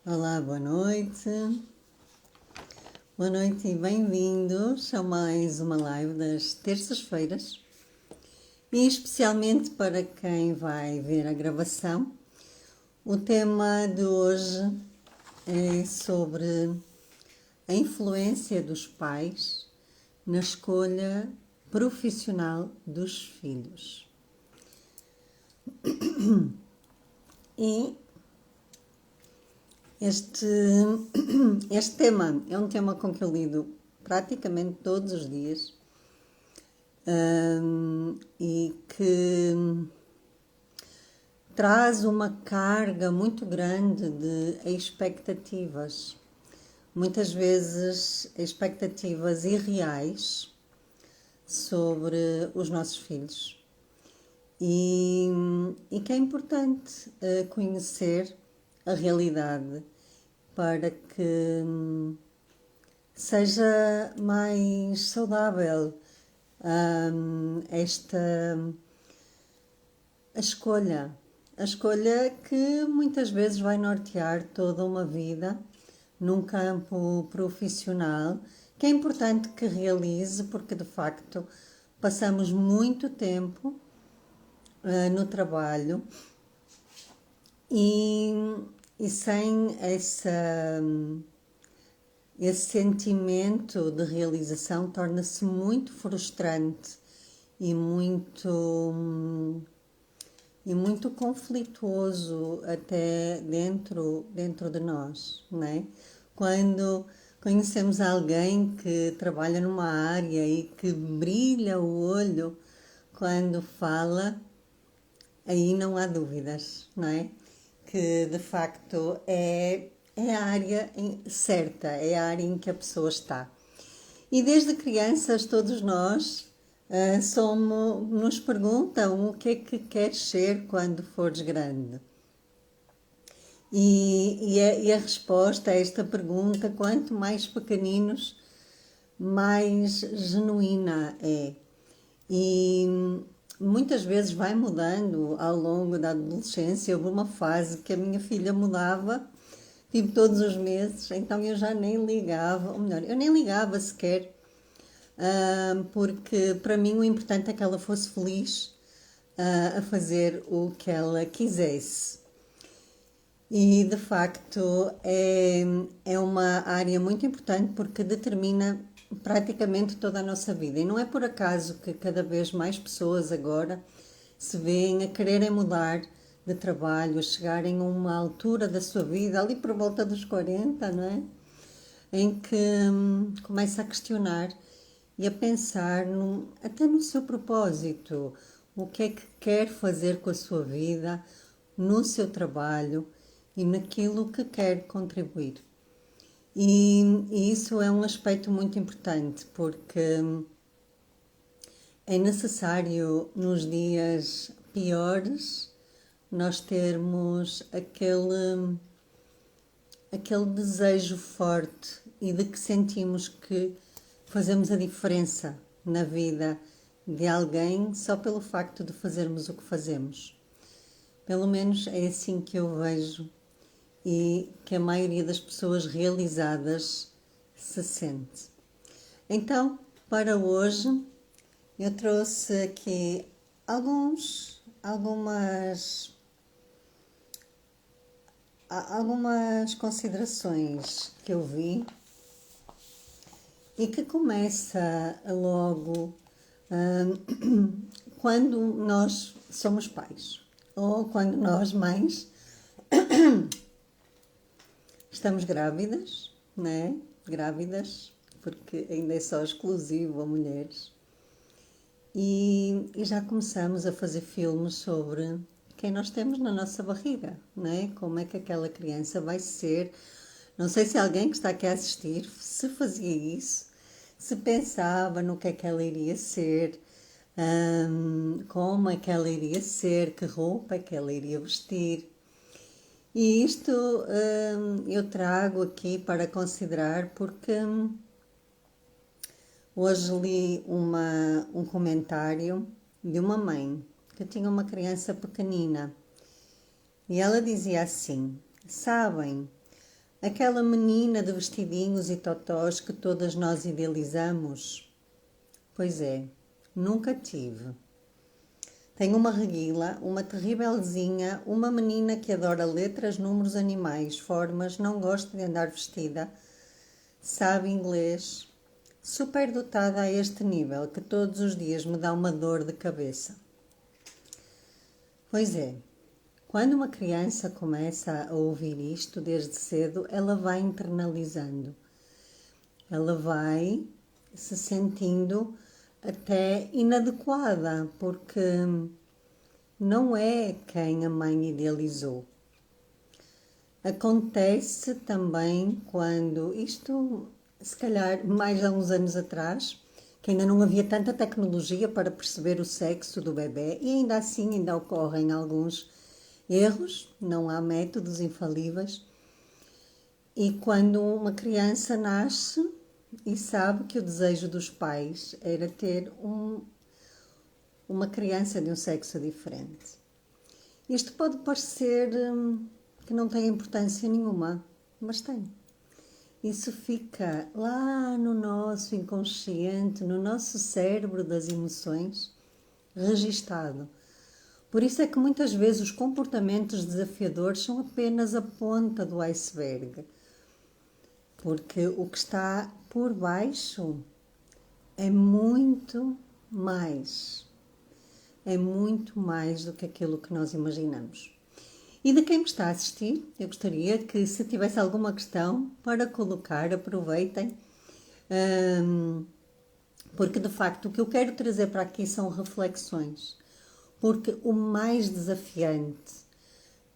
Olá, boa noite. Boa noite e bem-vindos a mais uma live das terças-feiras. E especialmente para quem vai ver a gravação, o tema de hoje é sobre a influência dos pais na escolha profissional dos filhos. E este tema é um tema com que eu lido praticamente todos os dias e que traz uma carga muito grande de expectativas, muitas vezes expectativas irreais sobre os nossos filhos e que é importante conhecer a realidade para que seja mais saudável a escolha que muitas vezes vai nortear toda uma vida num campo profissional que é importante que realize porque de facto passamos muito tempo no trabalho e sem esse sentimento de realização torna-se muito frustrante e muito conflituoso até dentro de nós, não é? Quando conhecemos alguém que trabalha numa área e que brilha o olho quando fala, aí não há dúvidas, não é? Que de facto é a área certa, é a área em que a pessoa está. E desde crianças todos nós nos perguntam o que é que queres ser quando fores grande. E a resposta a esta pergunta, quanto mais pequeninos, mais genuína é. E muitas vezes vai mudando ao longo da adolescência. Houve uma fase que a minha filha mudava, tipo todos os meses, então eu já nem ligava, ou melhor, eu nem ligava sequer, porque para mim o importante é que ela fosse feliz a fazer o que ela quisesse. E de facto é uma área muito importante porque determina praticamente toda a nossa vida. E não é por acaso que cada vez mais pessoas agora se veem a quererem mudar de trabalho, a chegarem a uma altura da sua vida, ali por volta dos 40, não é? Em que começa a questionar e a pensar até no seu propósito, o que é que quer fazer com a sua vida, no seu trabalho e naquilo que quer contribuir. E isso é um aspecto muito importante, porque é necessário nos dias piores nós termos aquele desejo forte e de que sentimos que fazemos a diferença na vida de alguém só pelo facto de fazermos o que fazemos. Pelo menos é assim que eu vejo e que a maioria das pessoas realizadas se sente. Então, para hoje, eu trouxe aqui algumas considerações que eu vi e que começa logo quando nós somos pais ou quando nós mães estamos grávidas, né? Grávidas, porque ainda é só exclusivo a mulheres. E já começamos a fazer filmes sobre quem nós temos na nossa barriga, né? Como é que aquela criança vai ser. Não sei se alguém que está aqui a assistir se fazia isso, se pensava no que é que ela iria ser, como é que ela iria ser, que roupa é que ela iria vestir. E isto eu trago aqui para considerar porque hoje li um comentário de uma mãe que tinha uma criança pequenina e ela dizia assim: sabem, aquela menina de vestidinhos e totós que todas nós idealizamos? Pois é, nunca tive. Tenho uma reguila, uma terrívelzinha, uma menina que adora letras, números, animais, formas, não gosta de andar vestida, sabe inglês, superdotada a este nível que todos os dias me dá uma dor de cabeça. Pois é, quando uma criança começa a ouvir isto desde cedo, ela vai internalizando. Ela vai se sentindo até inadequada, porque não é quem a mãe idealizou. Acontece também quando isto, se calhar mais há uns anos atrás, que ainda não havia tanta tecnologia para perceber o sexo do bebê, e ainda assim ainda ocorrem alguns erros, não há métodos infalíveis. E quando uma criança nasce e sabe que o desejo dos pais era ter uma criança de um sexo diferente. Isto pode parecer que não tem importância nenhuma, mas tem. Isso fica lá no nosso inconsciente, no nosso cérebro das emoções, registado. Por isso é que muitas vezes os comportamentos desafiadores são apenas a ponta do iceberg. Porque o que está por baixo é muito mais. É muito mais do que aquilo que nós imaginamos. E de quem me está a assistir, eu gostaria que, se tivesse alguma questão para colocar, aproveitem. Porque, de facto, o que eu quero trazer para aqui são reflexões. Porque o mais desafiante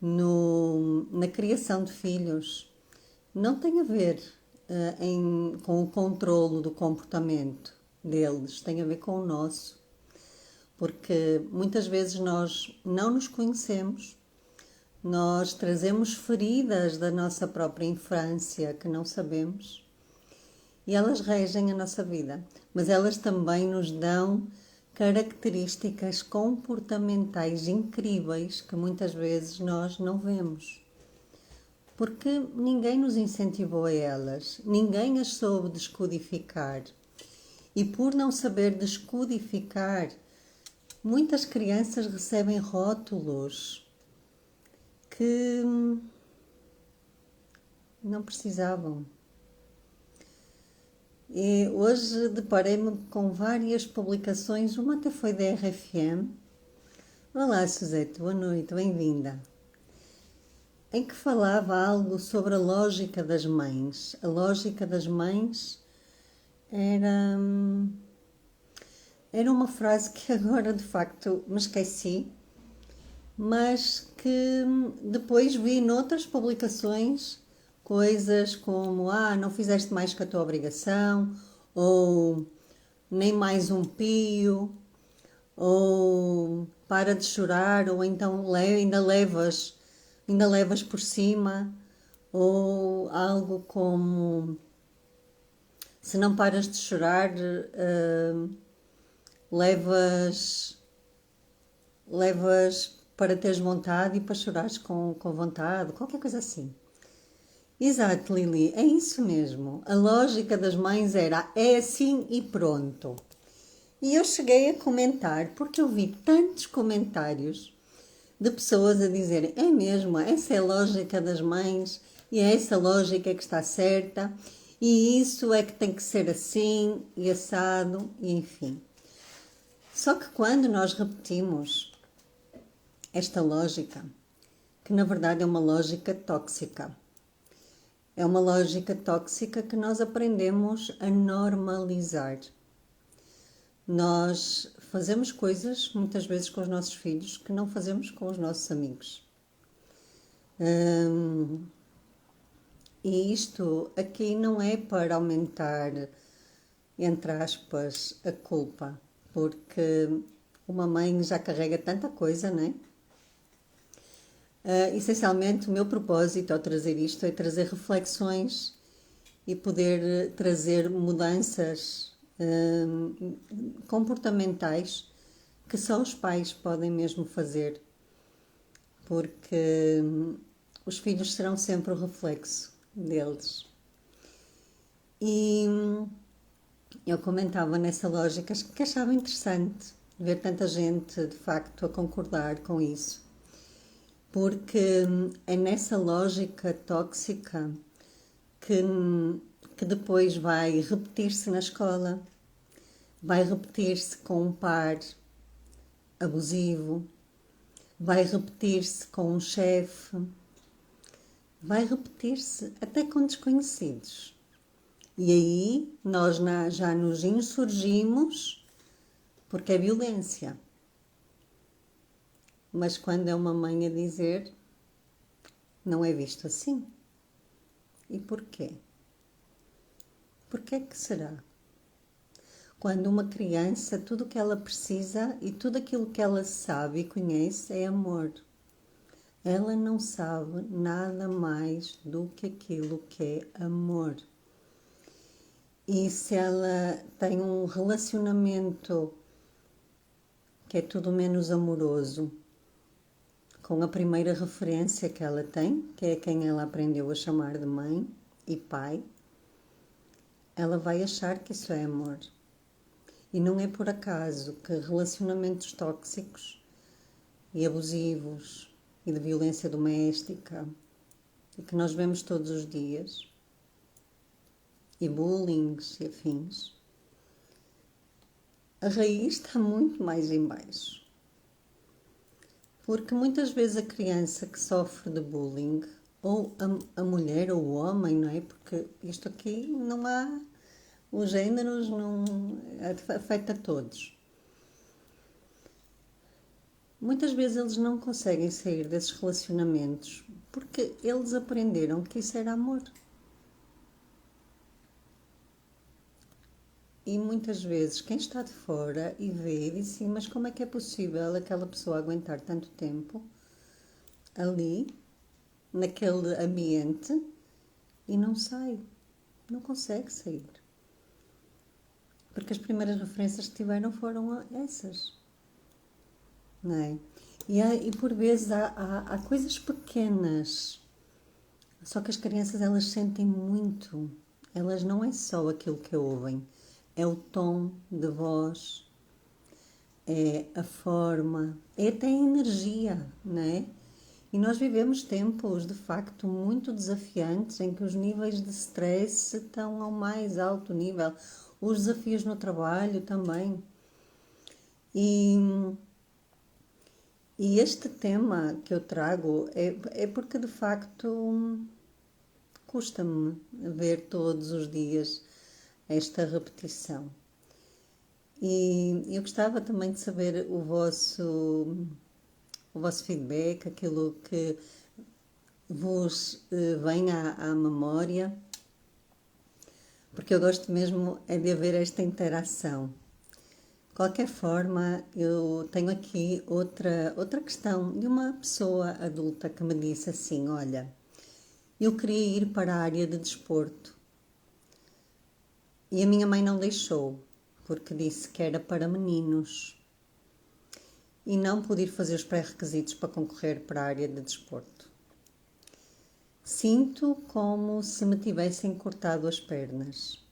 na criação de filhos não tem a ver com o controlo do comportamento deles, tem a ver com o nosso. Porque muitas vezes nós não nos conhecemos, nós trazemos feridas da nossa própria infância que não sabemos e elas regem a nossa vida, mas elas também nos dão características comportamentais incríveis que muitas vezes nós não vemos. Porque ninguém nos incentivou a elas, ninguém as soube descodificar. E por não saber descodificar, muitas crianças recebem rótulos que não precisavam. E hoje deparei-me com várias publicações, uma até foi da RFM. Olá, Suzete, boa noite, bem-vinda. Em que falava algo sobre a lógica das mães. A lógica das mães era uma frase que agora de facto me esqueci, mas que depois vi noutras publicações coisas como não fizeste mais que a tua obrigação, ou nem mais um pio, ou para de chorar, ou então ainda levas por cima, ou algo como se não paras de chorar, levas para teres vontade e para chorares com vontade, qualquer coisa assim. Exato, Lili, é isso mesmo. A lógica das mães é assim e pronto. E eu cheguei a comentar, porque eu vi tantos comentários de pessoas a dizerem, é mesmo, essa é a lógica das mães e é essa lógica que está certa e isso é que tem que ser assim e assado e enfim. Só que quando nós repetimos esta lógica, que na verdade é uma lógica tóxica, é uma lógica tóxica que nós aprendemos a normalizar. Nós fazemos coisas, muitas vezes com os nossos filhos, que não fazemos com os nossos amigos. E isto aqui não é para aumentar, entre aspas, a culpa, porque uma mãe já carrega tanta coisa, não é? Essencialmente, o meu propósito ao trazer isto é trazer reflexões e poder trazer mudanças comportamentais que só os pais podem mesmo fazer, porque os filhos serão sempre o reflexo deles. E eu comentava nessa lógica que achava interessante ver tanta gente de facto a concordar com isso, porque é nessa lógica tóxica que, que depois vai repetir-se na escola, vai repetir-se com um par abusivo, vai repetir-se com um chefe, vai repetir-se até com desconhecidos. E aí nós já nos insurgimos porque é violência. Mas quando é uma mãe a dizer, não é visto assim. E porquê? Porquê que será? Quando uma criança, tudo o que ela precisa e tudo aquilo que ela sabe e conhece é amor. Ela não sabe nada mais do que aquilo que é amor. E se ela tem um relacionamento que é tudo menos amoroso, com a primeira referência que ela tem, que é quem ela aprendeu a chamar de mãe e pai, ela vai achar que isso é amor. E não é por acaso que relacionamentos tóxicos e abusivos e de violência doméstica, e que nós vemos todos os dias, e bullying e afins, a raiz está muito mais em baixo. Porque muitas vezes a criança que sofre de bullying, ou a mulher ou o homem, não é? Porque isto aqui não há, os géneros não afeta todos. Muitas vezes eles não conseguem sair desses relacionamentos porque eles aprenderam que isso era amor. E muitas vezes quem está de fora e vê diz assim, mas como é que é possível aquela pessoa aguentar tanto tempo ali, naquele ambiente, e não sai, não consegue sair. Porque as primeiras referências que tiveram foram essas, não é? E por vezes há coisas pequenas, só que as crianças elas sentem muito, elas não é só aquilo que ouvem, é o tom de voz, é a forma, é até a energia, não é? E nós vivemos tempos, de facto, muito desafiantes, em que os níveis de stress estão ao mais alto nível, os desafios no trabalho também. E este tema que eu trago é porque, de facto, custa-me ver todos os dias esta repetição. E eu gostava também de saber o vosso feedback, aquilo que vos vem à memória, porque eu gosto mesmo é de haver esta interação. De qualquer forma, eu tenho aqui outra questão de uma pessoa adulta que me disse assim, olha, eu queria ir para a área de desporto e a minha mãe não deixou, porque disse que era para meninos e não pude ir fazer os pré-requisitos para concorrer para a área de desporto. Sinto como se me tivessem cortado as pernas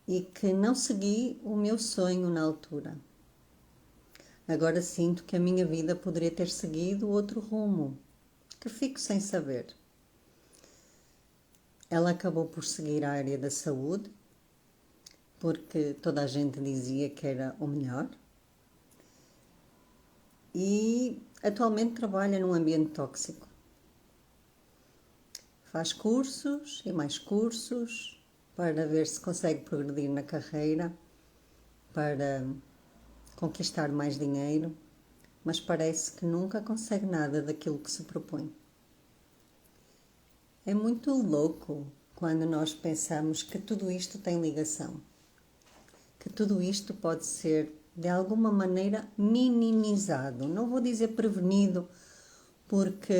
e que não segui o meu sonho na altura. Agora sinto que a minha vida poderia ter seguido outro rumo, que fico sem saber. Ela acabou por seguir a área da saúde, porque toda a gente dizia que era o melhor. E atualmente trabalha num ambiente tóxico. Faz cursos e mais cursos para ver se consegue progredir na carreira, para conquistar mais dinheiro, mas parece que nunca consegue nada daquilo que se propõe. É muito louco quando nós pensamos que tudo isto tem ligação, que tudo isto pode ser de alguma maneira minimizado. Não vou dizer prevenido, porque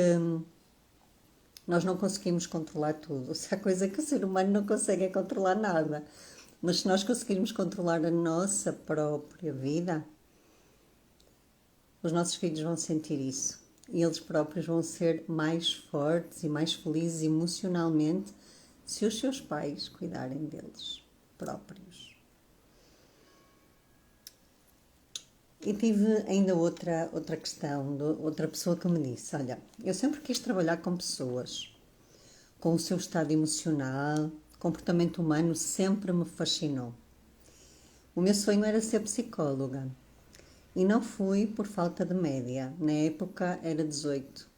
nós não conseguimos controlar tudo. Se há coisa que o ser humano não consegue é controlar nada. Mas se nós conseguirmos controlar a nossa própria vida, os nossos filhos vão sentir isso. e eles próprios vão ser mais fortes e mais felizes emocionalmente se os seus pais cuidarem deles próprios. E tive ainda outra questão, outra pessoa que me disse, olha, eu sempre quis trabalhar com pessoas, com o seu estado emocional, comportamento humano sempre me fascinou. O meu sonho era ser psicóloga e não fui por falta de média, na época era 18.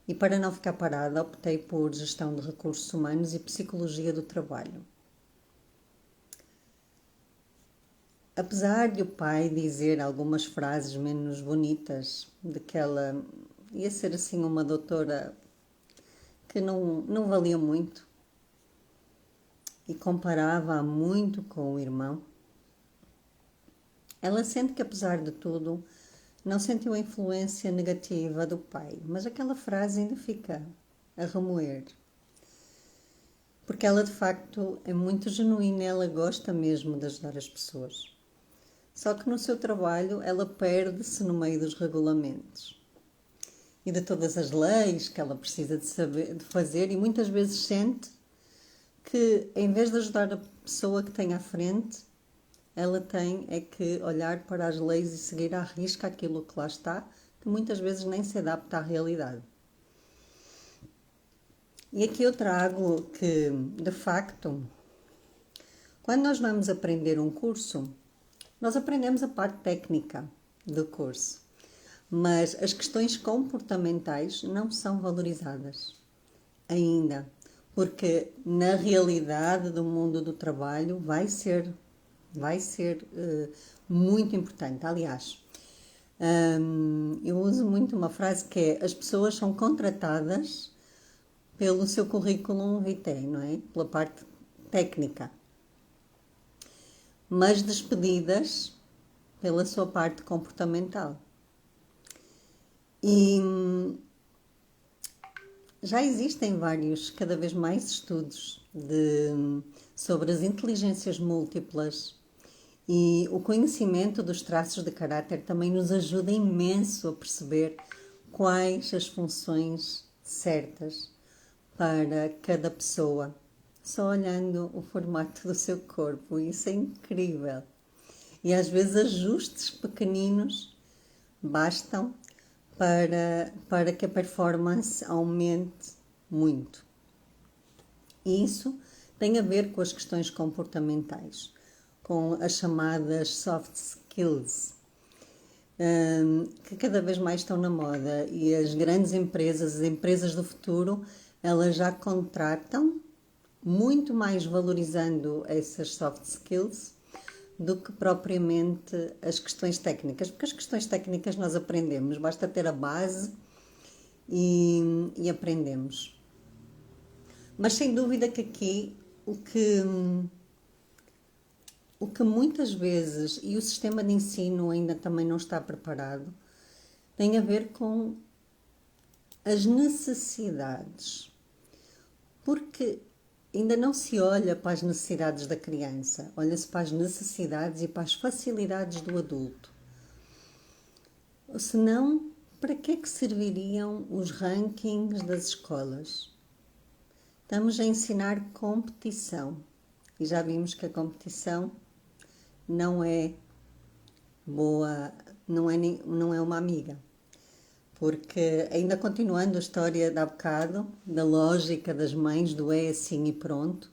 E para não ficar parada, optei por gestão de recursos humanos e psicologia do trabalho. Apesar de o pai dizer algumas frases menos bonitas, de que ela ia ser assim uma doutora que não valia muito e comparava-a muito com o irmão, ela sente que apesar de tudo não sentiu a influência negativa do pai, mas aquela frase ainda fica a remoer. Porque ela de facto é muito genuína, ela gosta mesmo de ajudar as pessoas. Só que no seu trabalho ela perde-se no meio dos regulamentos e de todas as leis que ela precisa de fazer, e muitas vezes sente que em vez de ajudar a pessoa que tem à frente, ela tem é que olhar para as leis e seguir à risca aquilo que lá está, que muitas vezes nem se adapta à realidade. E aqui eu trago que, de facto, quando nós vamos aprender um curso, nós aprendemos a parte técnica do curso, mas as questões comportamentais não são valorizadas ainda, porque na realidade do mundo do trabalho vai ser muito importante. Aliás, eu uso muito uma frase que é: as pessoas são contratadas pelo seu currículo vitae, não é? Pela parte técnica, mas despedidas pela sua parte comportamental. E já existem vários, cada vez mais estudos sobre as inteligências múltiplas, e o conhecimento dos traços de caráter também nos ajuda imenso a perceber quais as funções certas para cada pessoa, só olhando o formato do seu corpo. Isso é incrível. E às vezes ajustes pequeninos bastam para que a performance aumente muito. E isso tem a ver com as questões comportamentais, com as chamadas soft skills, que cada vez mais estão na moda, e as grandes empresas, as empresas do futuro, elas já contratam muito mais valorizando essas soft skills do que propriamente as questões técnicas, porque as questões técnicas nós aprendemos, basta ter a base e aprendemos. Mas sem dúvida que aqui o que muitas vezes, e o sistema de ensino ainda também não está preparado, tem a ver com as necessidades. Porque ainda não se olha para as necessidades da criança, olha-se para as necessidades e para as facilidades do adulto. Ou senão, para que é que serviriam os rankings das escolas? Estamos a ensinar competição, e já vimos que a competição não é boa, não é uma amiga. Porque, ainda continuando a história de há bocado, da lógica das mães, do é assim e pronto,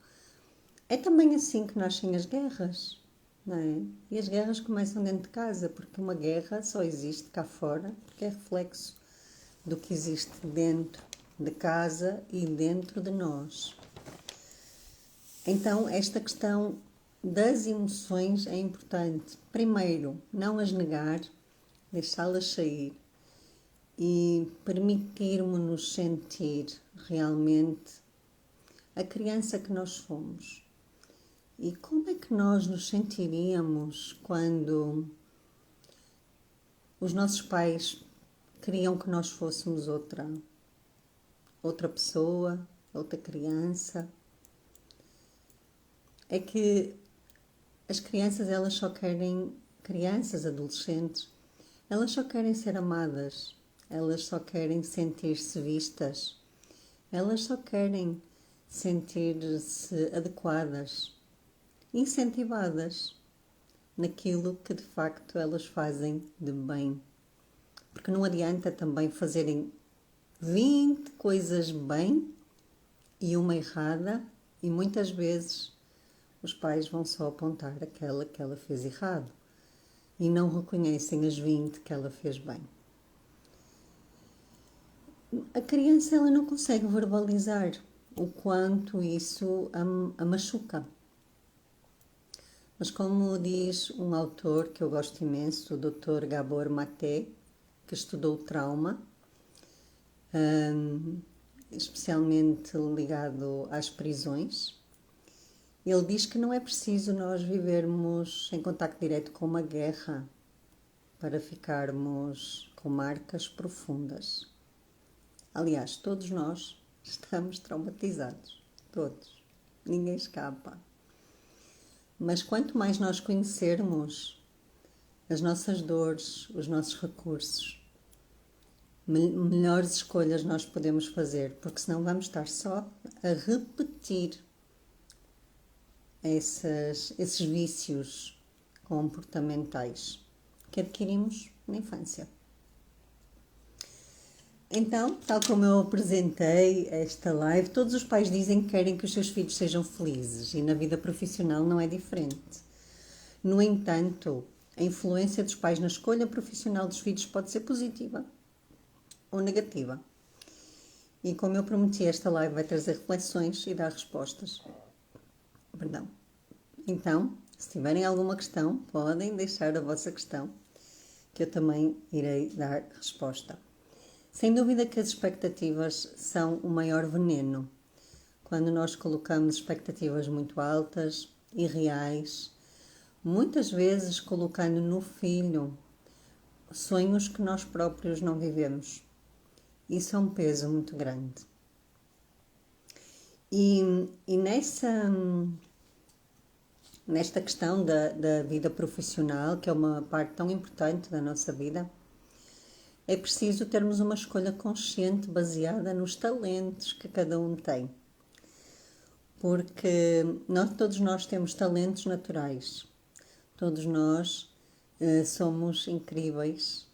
é também assim que nascem as guerras, não é? E as guerras começam dentro de casa, porque uma guerra só existe cá fora, porque é reflexo do que existe dentro de casa e dentro de nós. Então, esta questão das emoções é importante. Primeiro, não as negar, deixá-las sair e permitirmos-nos sentir realmente a criança que nós fomos. E como é que nós nos sentiríamos quando os nossos pais queriam que nós fôssemos outra pessoa, outra criança? É que as crianças, elas só querem, crianças, adolescentes, Elas só querem ser amadas, elas só querem sentir-se vistas, elas só querem sentir-se adequadas, incentivadas naquilo que de facto elas fazem de bem. Porque não adianta também fazerem 20 coisas bem e uma errada, e muitas vezes os pais vão só apontar aquela que ela fez errado e não reconhecem as 20 que ela fez bem. A criança ela não consegue verbalizar o quanto isso a machuca. Mas como diz um autor que eu gosto imenso, o Dr. Gabor Maté, que estudou trauma, especialmente ligado às prisões, ele diz que não é preciso nós vivermos em contacto direto com uma guerra para ficarmos com marcas profundas. Aliás, todos nós estamos traumatizados, todos, ninguém escapa. Mas quanto mais nós conhecermos as nossas dores, os nossos recursos, melhores escolhas nós podemos fazer, porque senão vamos estar só a repetir esses vícios comportamentais que adquirimos na infância. Então, tal como eu apresentei esta live, todos os pais dizem que querem que os seus filhos sejam felizes e na vida profissional não é diferente. No entanto, a influência dos pais na escolha profissional dos filhos pode ser positiva ou negativa. E como eu prometi, esta live vai trazer reflexões e dar respostas. Perdão. Então, se tiverem alguma questão, podem deixar a vossa questão, que eu também irei dar resposta. Sem dúvida que as expectativas são o maior veneno. Quando nós colocamos expectativas muito altas, irreais, muitas vezes colocando no filho sonhos que nós próprios não vivemos. Isso é um peso muito grande. E nesta questão da vida profissional, que é uma parte tão importante da nossa vida, é preciso termos uma escolha consciente baseada nos talentos que cada um tem. Porque todos nós temos talentos naturais. Todos nós somos incríveis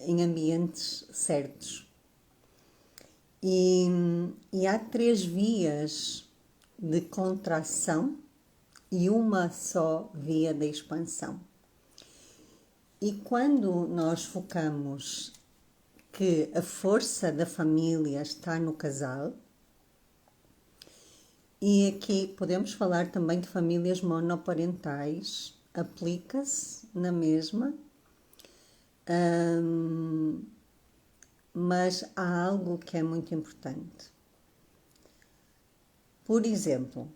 em ambientes certos. E há 3 vias de contração e uma só via de expansão. E quando nós focamos que a força da família está no casal, e aqui podemos falar também de famílias monoparentais, aplica-se na mesma, mas há algo que é muito importante. Por exemplo,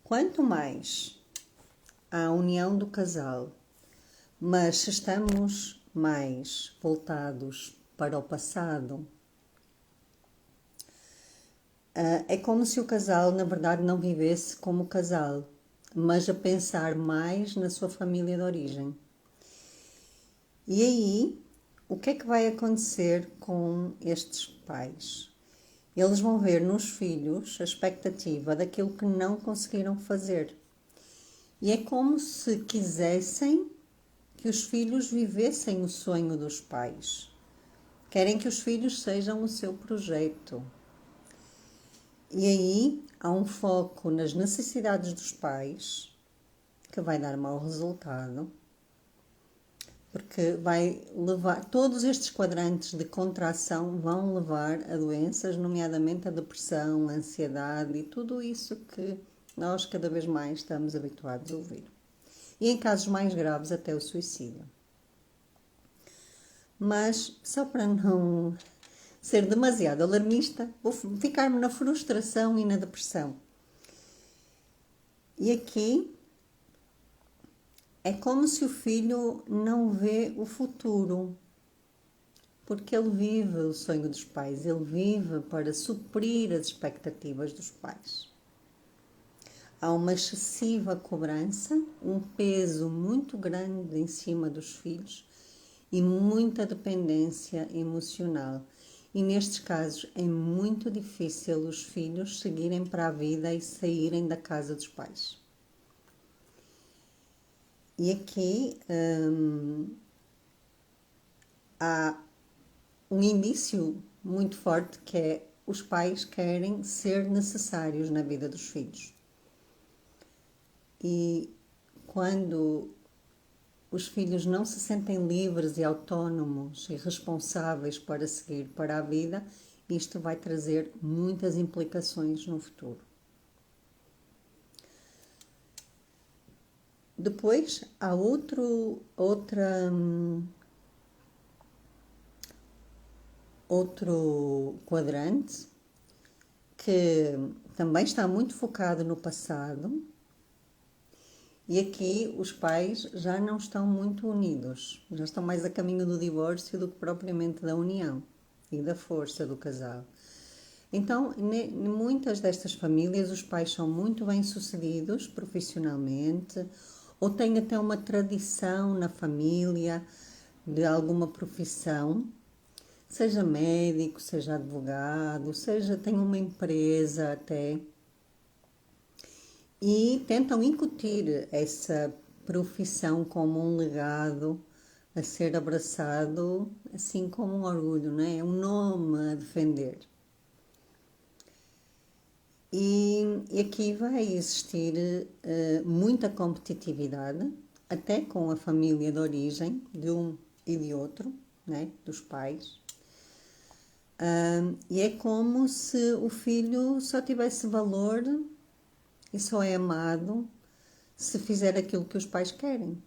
quanto mais a união do casal, mas se estamos mais voltados para o passado, é como se o casal, na verdade, não vivesse como casal, mas a pensar mais na sua família de origem. E aí, o que é que vai acontecer com estes pais? Eles vão ver nos filhos a expectativa daquilo que não conseguiram fazer. E é como se quisessem que os filhos vivessem o sonho dos pais. Querem que os filhos sejam o seu projeto. E aí há um foco nas necessidades dos pais que vai dar mau resultado, porque vai levar, todos estes quadrantes de contração vão levar a doenças, nomeadamente a depressão, a ansiedade e tudo isso que nós cada vez mais estamos habituados a ouvir. E em casos mais graves até o suicídio. Mas só para não ser demasiado alarmista, vou ficar-me na frustração e na depressão. E aqui é como se o filho não vê o futuro, porque ele vive o sonho dos pais, ele vive para suprir as expectativas dos pais. Há uma excessiva cobrança, um peso muito grande em cima dos filhos e muita dependência emocional. E nestes casos é muito difícil os filhos seguirem para a vida e saírem da casa dos pais. E aqui há um indício muito forte que é os pais querem ser necessários na vida dos filhos. E quando os filhos não se sentem livres e autónomos e responsáveis para seguir para a vida, isto vai trazer muitas implicações no futuro. Depois há outro quadrante que também está muito focado no passado, e aqui os pais já não estão muito unidos, já estão mais a caminho do divórcio do que propriamente da união e da força do casal. Então, em muitas destas famílias, os pais são muito bem-sucedidos profissionalmente, ou têm até uma tradição na família de alguma profissão, seja médico, seja advogado, seja tem uma empresa até, e tentam incutir essa profissão como um legado a ser abraçado, assim como um orgulho, não é? Um nome a defender. E aqui vai existir muita competitividade, até com a família de origem, de um e de outro, né? Dos pais. E é como se o filho só tivesse valor e só é amado se fizer aquilo que os pais querem.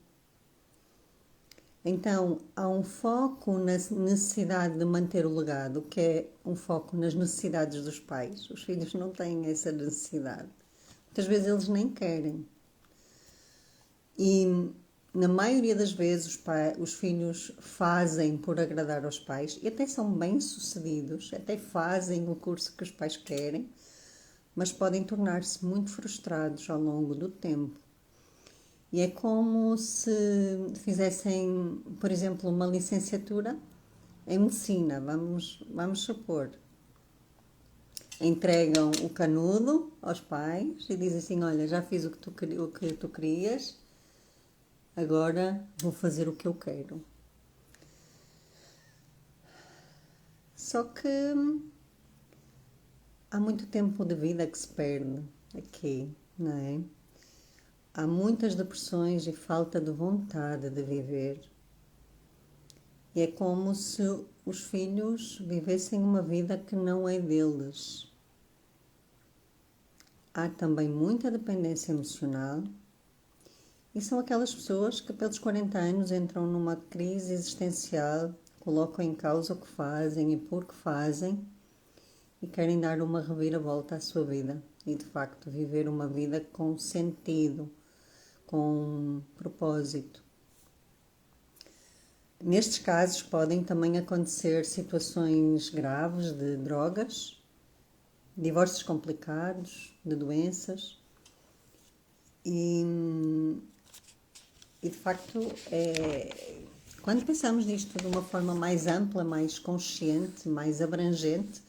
Então, há um foco na necessidade de manter o legado, que é um foco nas necessidades dos pais. Os filhos não têm essa necessidade. Muitas vezes eles nem querem. E, na maioria das vezes, os filhos fazem por agradar aos pais e até são bem-sucedidos, até fazem o curso que os pais querem, mas podem tornar-se muito frustrados ao longo do tempo. E é como se fizessem, por exemplo, uma licenciatura em medicina, vamos supor. Entregam o canudo aos pais e dizem assim, olha, já fiz o que tu querias, agora vou fazer o que eu quero. Só que há muito tempo de vida que se perde aqui, não é? Há muitas depressões e falta de vontade de viver. E é como se os filhos vivessem uma vida que não é deles. Há também muita dependência emocional. E são aquelas pessoas que pelos 40 anos entram numa crise existencial, colocam em causa o que fazem e por que fazem e querem dar uma reviravolta à sua vida e de facto viver uma vida com sentido, com propósito. Nestes casos podem também acontecer situações graves de drogas, divórcios complicados, de doenças e de facto quando pensamos nisto de uma forma mais ampla, mais consciente, mais abrangente,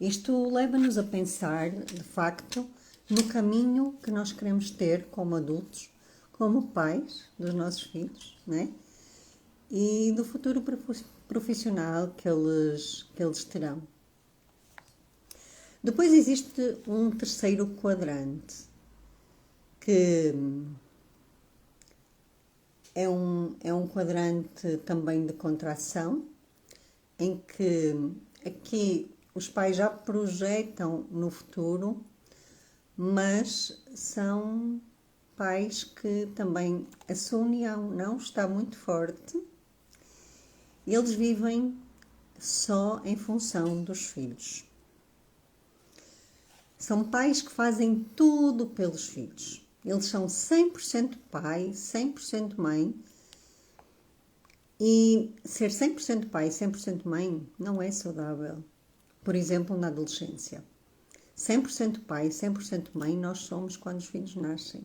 isto leva-nos a pensar de facto no caminho que nós queremos ter como adultos, como pais dos nossos filhos, né? E do futuro profissional que eles terão. Depois existe um terceiro quadrante, que é um quadrante também de contração, em que aqui os pais já projetam no futuro, mas são pais que também a sua união não está muito forte. Eles vivem só em função dos filhos. São pais que fazem tudo pelos filhos. Eles são 100% pai, 100% mãe. E ser 100% pai e 100% mãe não é saudável. Por exemplo, na adolescência. 100% pai e 100% mãe nós somos quando os filhos nascem.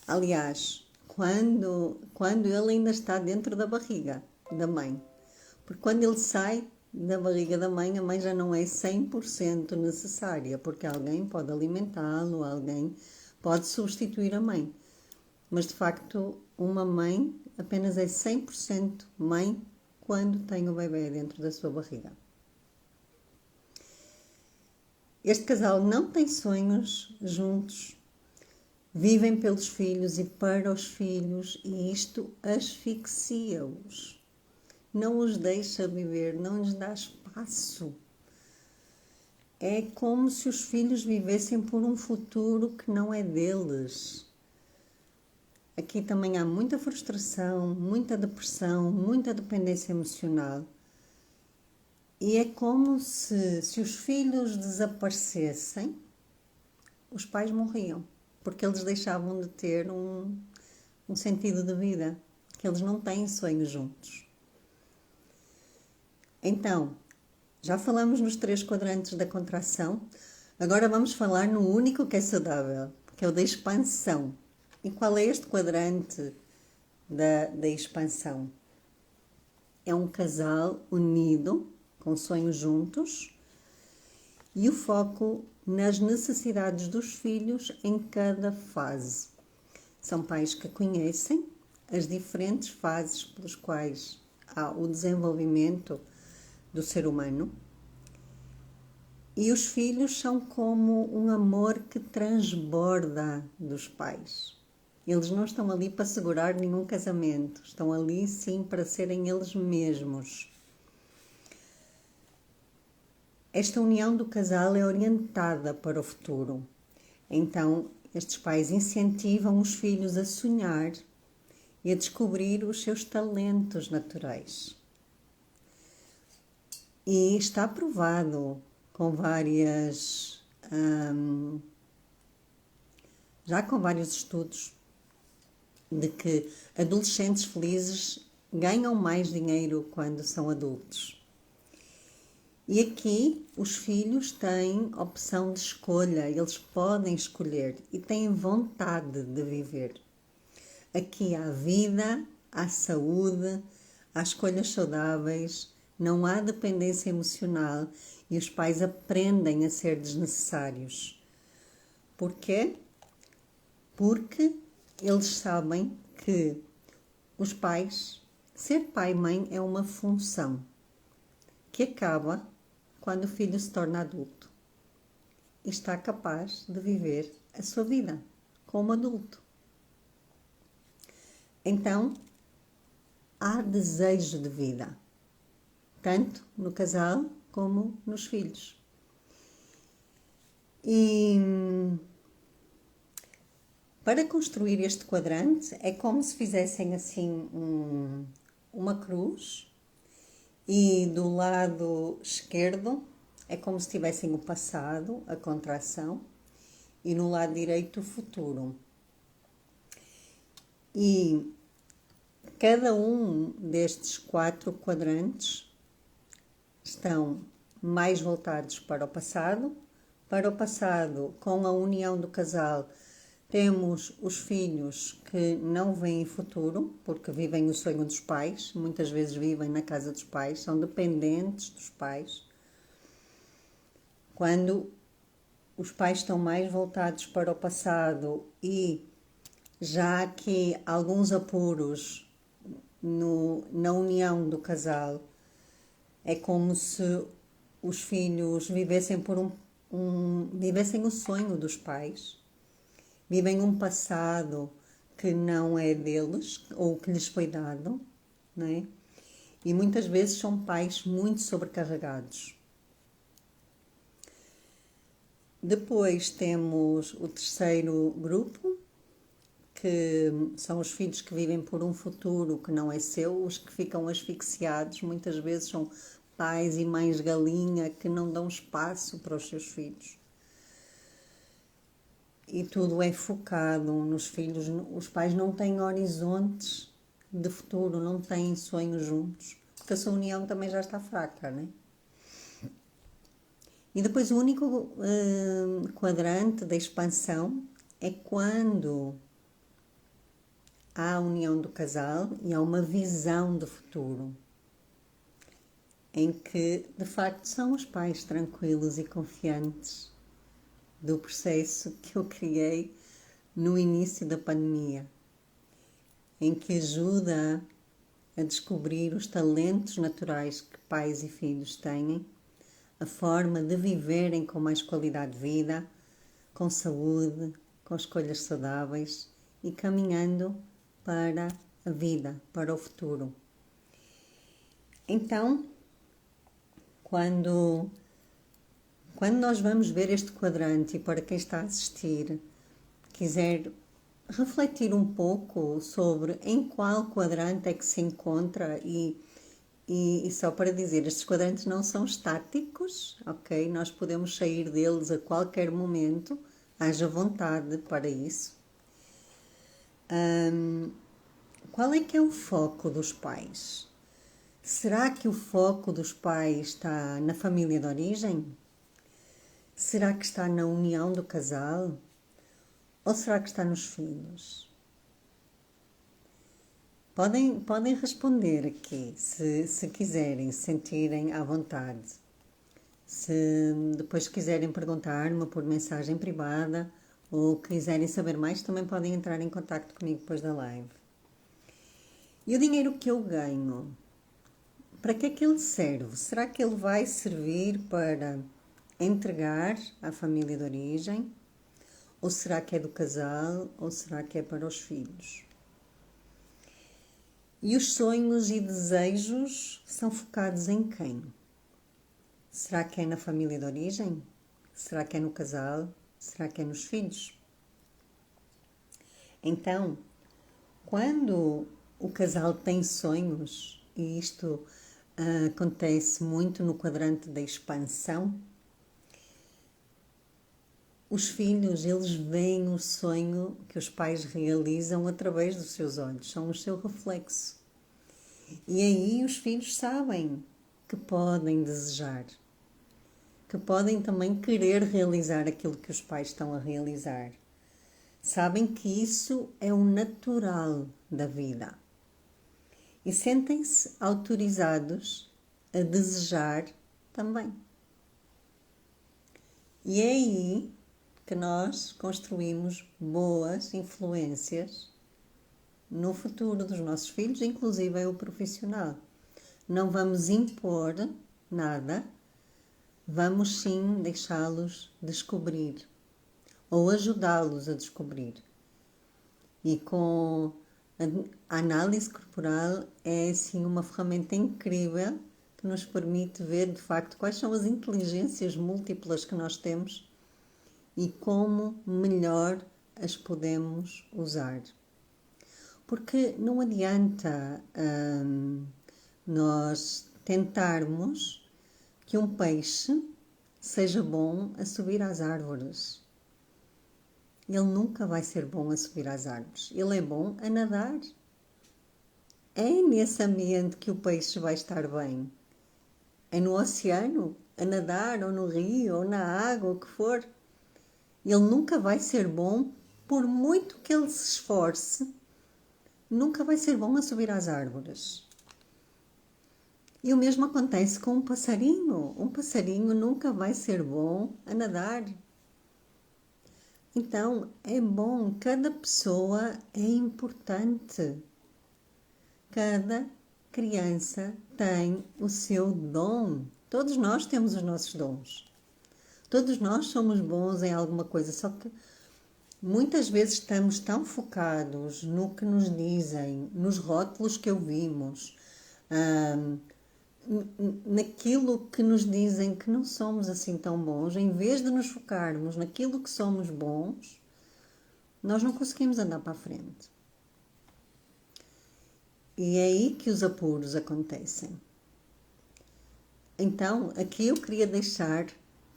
Aliás, quando ele ainda está dentro da barriga. da mãe. Porque quando ele sai da barriga da mãe, a mãe já não é 100% necessária, porque alguém pode alimentá-lo, alguém pode substituir a mãe. Mas de facto, uma mãe apenas é 100% mãe quando tem o bebê dentro da sua barriga. Este casal não tem sonhos juntos, vivem pelos filhos e para os filhos, e isto asfixia-os. Não os deixa viver, não lhes dá espaço. É como se os filhos vivessem por um futuro que não é deles. Aqui também há muita frustração, muita depressão, muita dependência emocional. E é como se os filhos desaparecessem, os pais morriam, porque eles deixavam de ter um sentido de vida, que eles não têm sonhos juntos. Então, já falamos nos 3 quadrantes da contração, agora vamos falar no único que é saudável, que é o da expansão. E qual é este quadrante da expansão? É um casal unido, com sonhos juntos, e o foco nas necessidades dos filhos em cada fase. São pais que conhecem as diferentes fases pelas quais há o desenvolvimento do ser humano, e os filhos são como um amor que transborda dos pais. Eles não estão ali para segurar nenhum casamento, estão ali sim para serem eles mesmos. Esta união do casal é orientada para o futuro. Então, estes pais incentivam os filhos a sonhar e a descobrir os seus talentos naturais. E está provado com já com vários estudos de que adolescentes felizes ganham mais dinheiro quando são adultos. E aqui os filhos têm opção de escolha, eles podem escolher e têm vontade de viver. Aqui há vida, há saúde, há escolhas saudáveis, não há dependência emocional e os pais aprendem a ser desnecessários. Porquê? Porque eles sabem que os pais, ser pai e mãe é uma função que acaba quando o filho se torna adulto e está capaz de viver a sua vida como adulto. Então, há desejo de vida, tanto no casal como nos filhos. E para construir este quadrante é como se fizessem assim uma cruz, e do lado esquerdo é como se tivessem o passado, a contração, e no lado direito o futuro. E cada um destes 4 quadrantes estão mais voltados para o passado. Para o passado, com a união do casal, temos os filhos que não veem futuro, porque vivem o sonho dos pais, muitas vezes vivem na casa dos pais, são dependentes dos pais. Quando os pais estão mais voltados para o passado e já há aqui alguns apuros na união do casal, é como se os filhos vivessem vivessem o sonho dos pais. Vivem um passado que não é deles ou que lhes foi dado, não é? E muitas vezes são pais muito sobrecarregados. Depois temos o terceiro grupo, que são os filhos que vivem por um futuro que não é seu, os que ficam asfixiados. Muitas vezes são pais e mães galinha que não dão espaço para os seus filhos. E tudo é focado nos filhos. Os pais não têm horizontes de futuro, não têm sonhos juntos, porque a sua união também já está fraca, né? E depois o único quadrante da expansão é quando há a união do casal e há uma visão de futuro. em que de facto são os pais tranquilos e confiantes do processo que eu criei no início da pandemia, em que ajuda a descobrir os talentos naturais que pais e filhos têm, a forma de viverem com mais qualidade de vida, com saúde, com escolhas saudáveis e caminhando para a vida, para o futuro. Então, quando nós vamos ver este quadrante, e para quem está a assistir, quiser refletir um pouco sobre em qual quadrante é que se encontra e só para dizer, estes quadrantes não são estáticos, ok? Nós podemos sair deles a qualquer momento, haja vontade para isso. Qual é que é o foco dos pais? Será que o foco dos pais está na família de origem? Será que está na união do casal? Ou será que está nos filhos? Podem responder aqui, se quiserem, se sentirem à vontade. Se depois quiserem perguntar-me por mensagem privada ou quiserem saber mais, também podem entrar em contato comigo depois da live. E o dinheiro que eu ganho, para que é que ele serve? Será que ele vai servir para entregar à família de origem? Ou será que é do casal? Ou será que é para os filhos? E os sonhos e desejos são focados em quem? Será que é na família de origem? Será que é no casal? Será que é nos filhos? Então, quando o casal tem sonhos, e isto acontece muito no quadrante da expansão, os filhos, eles veem o sonho que os pais realizam através dos seus olhos, são o seu reflexo. E aí os filhos sabem que podem desejar, que podem também querer realizar aquilo que os pais estão a realizar. Sabem que isso é o natural da vida. E sentem-se autorizados a desejar também. E é aí que nós construímos boas influências no futuro dos nossos filhos, inclusive o profissional. Não vamos impor nada, vamos sim deixá-los descobrir ou ajudá-los a descobrir. E com a análise corporal é sim uma ferramenta incrível que nos permite ver de facto quais são as inteligências múltiplas que nós temos e como melhor as podemos usar. Porque não adianta nós tentarmos que um peixe seja bom a subir às árvores. Ele nunca vai ser bom a subir às árvores. Ele é bom a nadar. É nesse ambiente que o peixe vai estar bem. É no oceano, a nadar, ou no rio, ou na água, o que for. Ele nunca vai ser bom, por muito que ele se esforce, nunca vai ser bom a subir às árvores. E o mesmo acontece com um passarinho. Um passarinho nunca vai ser bom a nadar. Então, é bom, cada pessoa é importante. Cada criança tem o seu dom. Todos nós temos os nossos dons. Todos nós somos bons em alguma coisa, só que muitas vezes estamos tão focados no que nos dizem, nos rótulos que ouvimos, naquilo que nos dizem que não somos assim tão bons, em vez de nos focarmos naquilo que somos bons, nós não conseguimos andar para a frente. E é aí que os apuros acontecem. Então, aqui eu queria deixar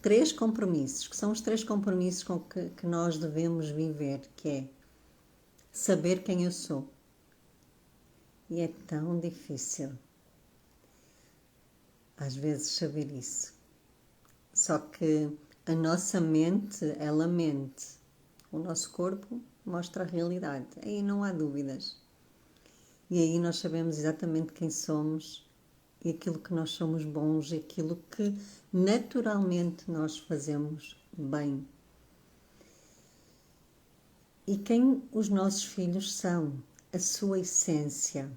3 compromissos, que são os 3 compromissos com que nós devemos viver, que é saber quem eu sou. E é tão difícil, às vezes, saber isso. Só que a nossa mente, ela mente. O nosso corpo mostra a realidade. Aí não há dúvidas. E aí nós sabemos exatamente quem somos e aquilo que nós somos bons e aquilo que naturalmente nós fazemos bem. E quem os nossos filhos são, a sua essência.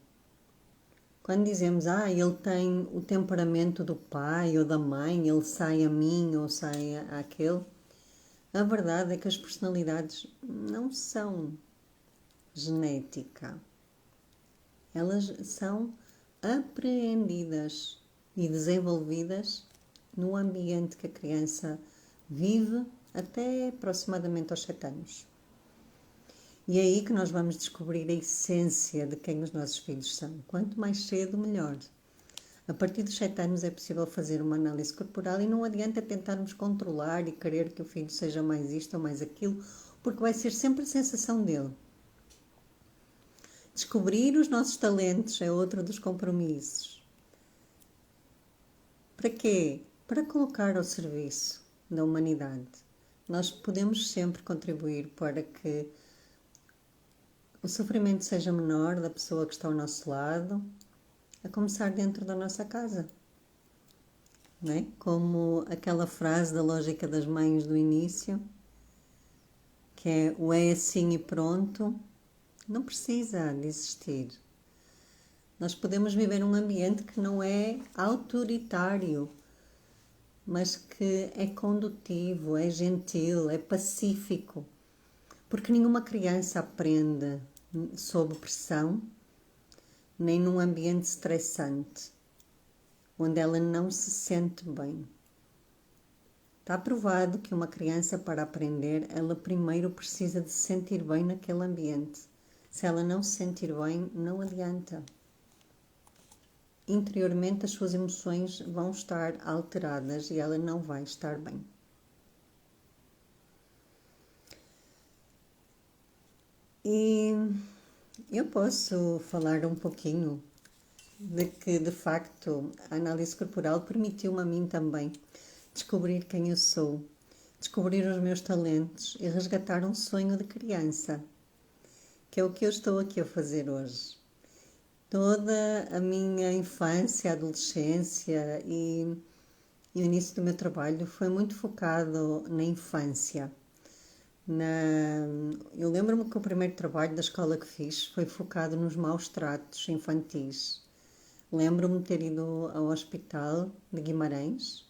Quando dizemos, ele tem o temperamento do pai ou da mãe, ele sai a mim ou sai àquele, a verdade é que as personalidades não são genética. Elas são apreendidas e desenvolvidas no ambiente que a criança vive até aproximadamente aos 7 anos. E é aí que nós vamos descobrir a essência de quem os nossos filhos são. Quanto mais cedo, melhor. A partir dos 7 anos é possível fazer uma análise corporal e não adianta tentarmos controlar e querer que o filho seja mais isto ou mais aquilo, porque vai ser sempre a sensação dele. Descobrir os nossos talentos é outro dos compromissos. Para quê? Para colocar ao serviço da humanidade. Nós podemos sempre contribuir para que o sofrimento seja menor da pessoa que está ao nosso lado, a começar dentro da nossa casa. Não é? Como aquela frase da lógica das mães do início, que é o é assim e pronto, não precisa de existir. Nós podemos viver num ambiente que não é autoritário, mas que é condutivo, é gentil, é pacífico. Porque nenhuma criança aprende sob pressão, nem num ambiente estressante, onde ela não se sente bem. Está provado que uma criança, para aprender, ela primeiro precisa de se sentir bem naquele ambiente. Se ela não se sentir bem, não adianta. Interiormente, as suas emoções vão estar alteradas e ela não vai estar bem. E eu posso falar um pouquinho de que, de facto, a análise corporal permitiu-me a mim também descobrir quem eu sou, descobrir os meus talentos e resgatar um sonho de criança, que é o que eu estou aqui a fazer hoje. Toda a minha infância, adolescência e o início do meu trabalho foi muito focado na infância. Eu lembro-me que o primeiro trabalho da escola que fiz foi focado nos maus tratos infantis. Lembro-me de ter ido ao hospital de Guimarães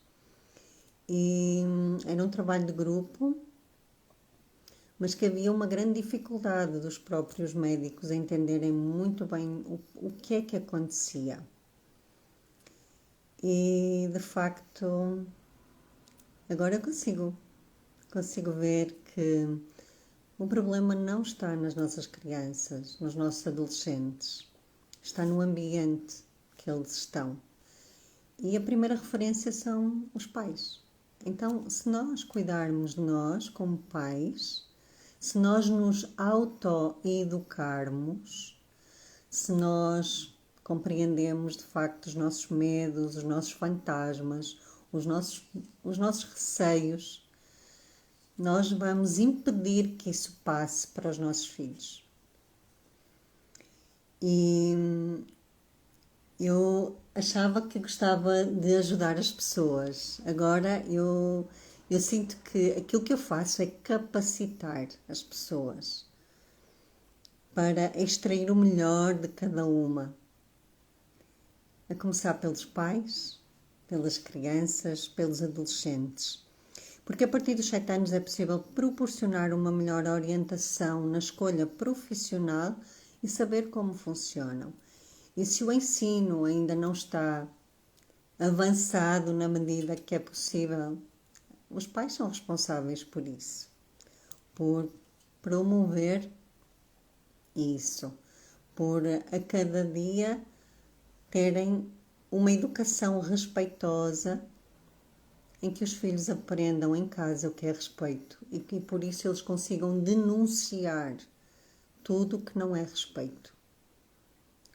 e era um trabalho de grupo, mas que havia uma grande dificuldade dos próprios médicos a entenderem muito bem o que é que acontecia. E, de facto, agora eu consigo ver que o problema não está nas nossas crianças, nos nossos adolescentes, está no ambiente que eles estão. E a primeira referência são os pais. Então, se nós cuidarmos de nós como pais, se nós nos auto-educarmos, se nós compreendemos de facto os nossos medos, os nossos fantasmas, os nossos receios, nós vamos impedir que isso passe para os nossos filhos. E eu achava que gostava de ajudar as pessoas. Agora eu sinto que aquilo que eu faço é capacitar as pessoas para extrair o melhor de cada uma. A começar pelos pais, pelas crianças, pelos adolescentes. Porque a partir dos 7 anos é possível proporcionar uma melhor orientação na escolha profissional e saber como funcionam. E se o ensino ainda não está avançado na medida que é possível, os pais são responsáveis por isso, por promover isso, por a cada dia terem uma educação respeitosa em que os filhos aprendam em casa o que é respeito e que por isso eles consigam denunciar tudo o que não é respeito.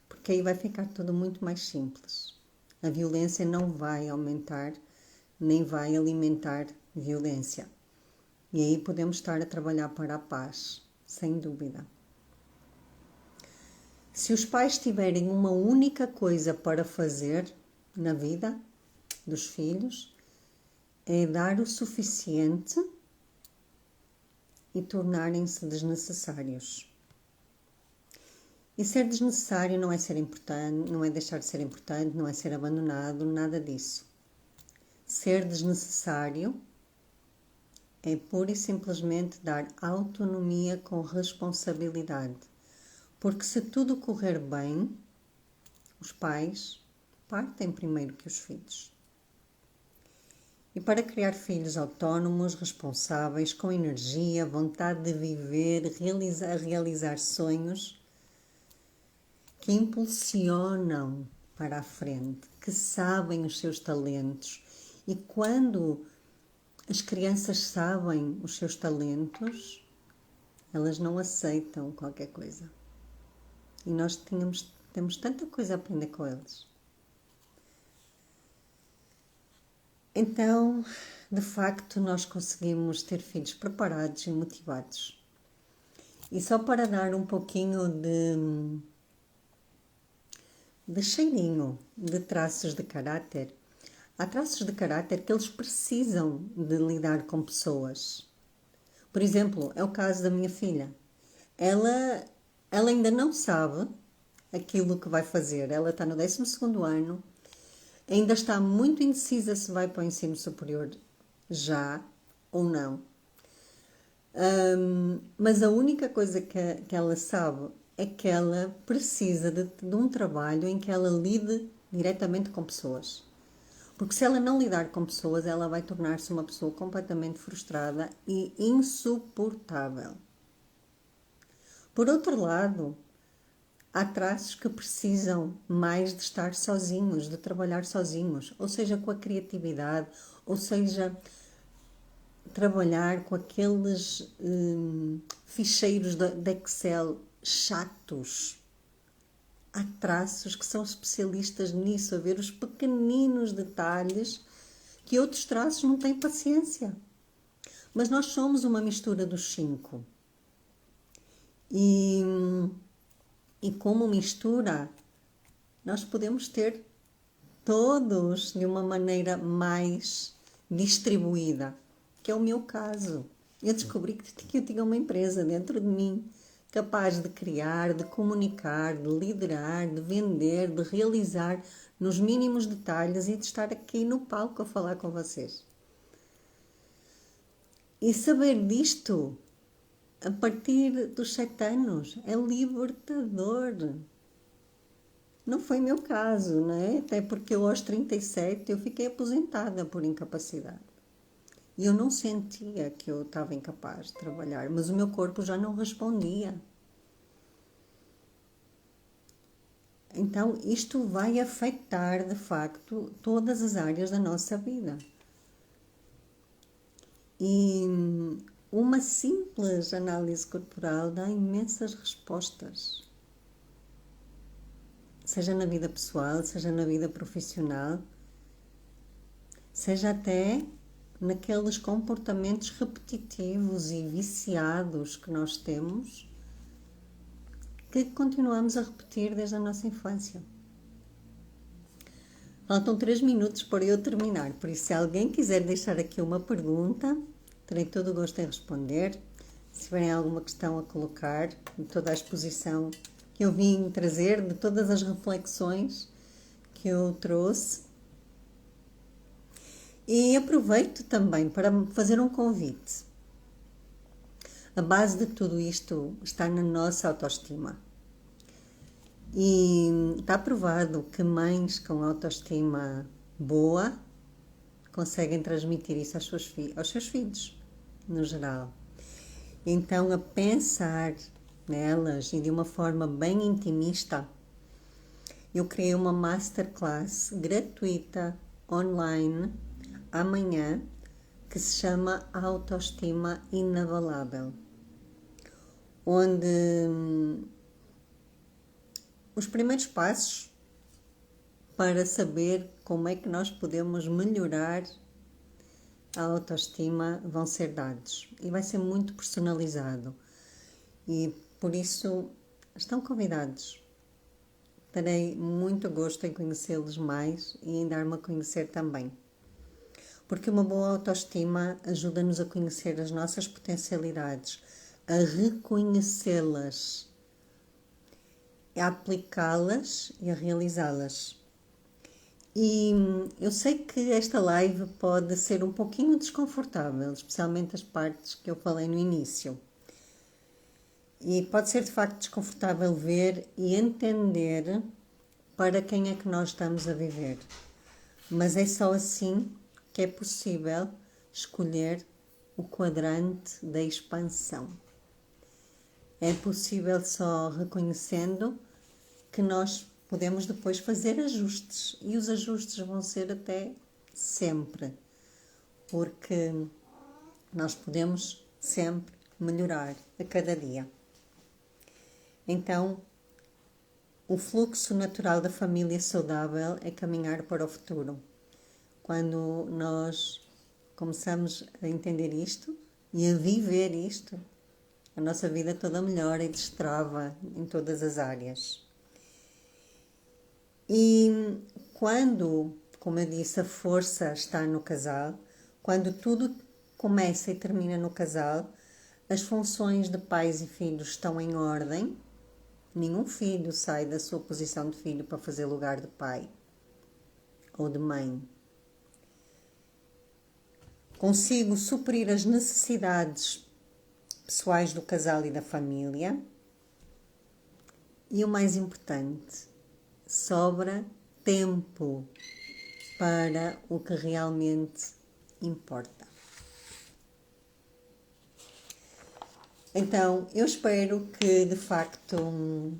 Porque aí vai ficar tudo muito mais simples. A violência não vai aumentar, nem vai alimentar violência. E aí podemos estar a trabalhar para a paz, sem dúvida. Se os pais tiverem uma única coisa para fazer, na vida dos filhos é dar o suficiente e tornarem-se desnecessários. E ser desnecessário não é ser importante, não é deixar de ser importante, não é ser abandonado, nada disso. Ser desnecessário é pura e simplesmente dar autonomia com responsabilidade. Porque se tudo correr bem, os pais partem primeiro que os filhos. E para criar filhos autónomos, responsáveis, com energia, vontade de viver, realizar sonhos, que impulsionam para a frente, que sabem os seus talentos. E quando as crianças sabem os seus talentos, elas não aceitam qualquer coisa. E nós temos tanta coisa a aprender com eles. Então, de facto, nós conseguimos ter filhos preparados e motivados. E só para dar um pouquinho de cheirinho de traços de caráter, há traços de caráter que eles precisam de lidar com pessoas. Por exemplo, é o caso da minha filha. Ela ainda não sabe aquilo que vai fazer. Ela está no 12º ano, ainda está muito indecisa se vai para o ensino superior já ou não. Mas a única coisa que ela sabe é que ela precisa de um trabalho em que ela lide diretamente com pessoas. Porque se ela não lidar com pessoas, ela vai tornar-se uma pessoa completamente frustrada e insuportável. Por outro lado, há traços que precisam mais de estar sozinhos, de trabalhar sozinhos, ou seja, com a criatividade, ou seja, trabalhar com aqueles ficheiros de Excel chatos. Há traços que são especialistas nisso, a ver os pequeninos detalhes que outros traços não têm paciência. Mas nós somos uma mistura dos 5. E como mistura, nós podemos ter todos de uma maneira mais distribuída, que é o meu caso. Eu descobri que eu tinha uma empresa dentro de mim, capaz de criar, de comunicar, de liderar, de vender, de realizar nos mínimos detalhes e de estar aqui no palco a falar com vocês. E saber disto a partir dos 7 anos é libertador. Não foi meu caso, não é? Até porque eu aos 37 eu fiquei aposentada por incapacidade. E eu não sentia que eu estava incapaz de trabalhar, mas o meu corpo já não respondia. Então, isto vai afetar, de facto, todas as áreas da nossa vida. E uma simples análise corporal dá imensas respostas. Seja na vida pessoal, seja na vida profissional, seja até naqueles comportamentos repetitivos e viciados que nós temos, que continuamos a repetir desde a nossa infância. Faltam 3 minutos para eu terminar, por isso se alguém quiser deixar aqui uma pergunta, terei todo o gosto em responder. Se tiverem alguma questão a colocar, de toda a exposição que eu vim trazer, de todas as reflexões que eu trouxe. E aproveito também para fazer um convite. A base de tudo isto está na nossa autoestima. E está provado que mães com autoestima boa conseguem transmitir isso aos seus filhos, no geral. Então, a pensar nelas e de uma forma bem intimista, eu criei uma masterclass gratuita, online, amanhã, que se chama Autoestima Inabalável, onde os primeiros passos para saber como é que nós podemos melhorar a autoestima vão ser dados e vai ser muito personalizado e por isso estão convidados terei muito gosto em conhecê-los mais e em dar-me a conhecer também. Porque uma boa autoestima ajuda-nos a conhecer as nossas potencialidades, a reconhecê-las, a aplicá-las e a realizá-las. E eu sei que esta live pode ser um pouquinho desconfortável, especialmente as partes que eu falei no início. E pode ser de facto desconfortável ver e entender para quem é que nós estamos a viver. Mas é só assim que é possível escolher o quadrante da expansão. É possível só reconhecendo que nós podemos depois fazer ajustes. E os ajustes vão ser até sempre. Porque nós podemos sempre melhorar a cada dia. Então, o fluxo natural da família saudável é caminhar para o futuro. Quando nós começamos a entender isto e a viver isto, a nossa vida toda melhora e destrava em todas as áreas. E quando, como eu disse, a força está no casal, quando tudo começa e termina no casal, as funções de pais e filhos estão em ordem. Nenhum filho sai da sua posição de filho para fazer lugar de pai ou de mãe. Consigo suprir as necessidades pessoais do casal e da família. E o mais importante, sobra tempo para o que realmente importa. Então, eu espero que de facto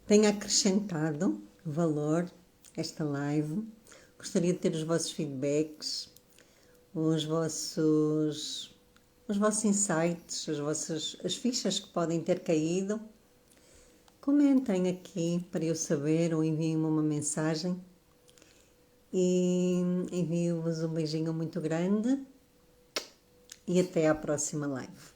tenha acrescentado valor esta live. Gostaria de ter os vossos feedbacks, os vossos insights, as fichas que podem ter caído. Comentem aqui para eu saber ou enviem-me uma mensagem. E envio-vos um beijinho muito grande e até à próxima live.